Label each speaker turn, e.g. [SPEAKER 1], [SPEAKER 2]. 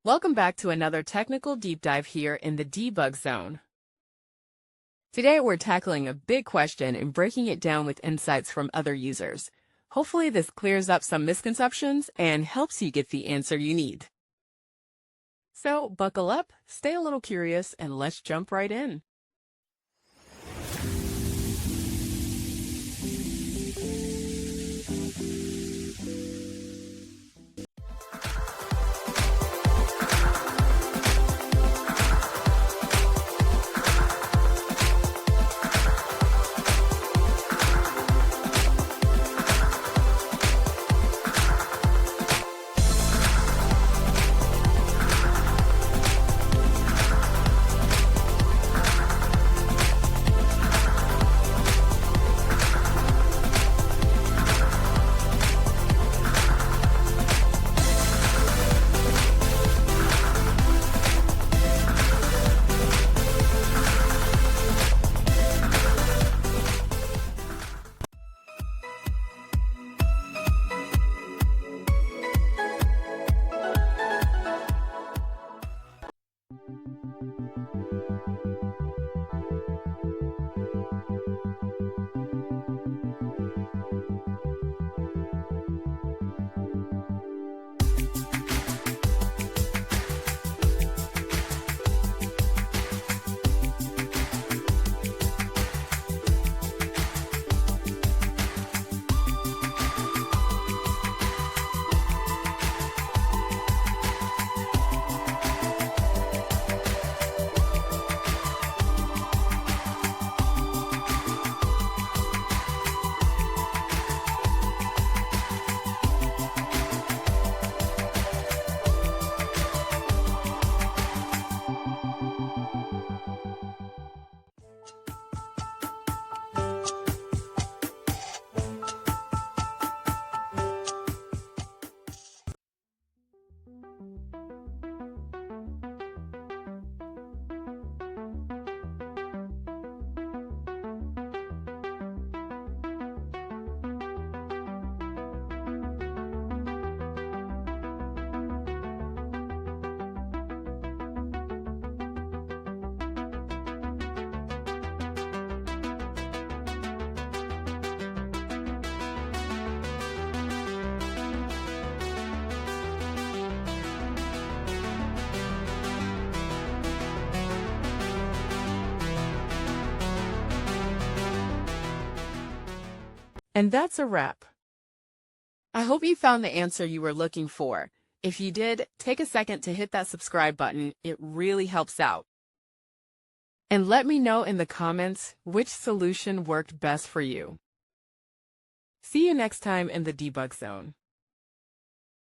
[SPEAKER 1] Welcome back to another technical deep dive here in the debug zone. Today we're tackling a big question and breaking it down with insights from other users. Hopefully this clears up some misconceptions and helps you get the answer you need. So buckle up, stay a little curious, and let's jump right in. And that's a wrap. I hope you found the answer you were looking for. If you did, take a second to hit that subscribe button. It really helps out. And let me know in the comments which solution worked best for you. See you next time in the debug zone.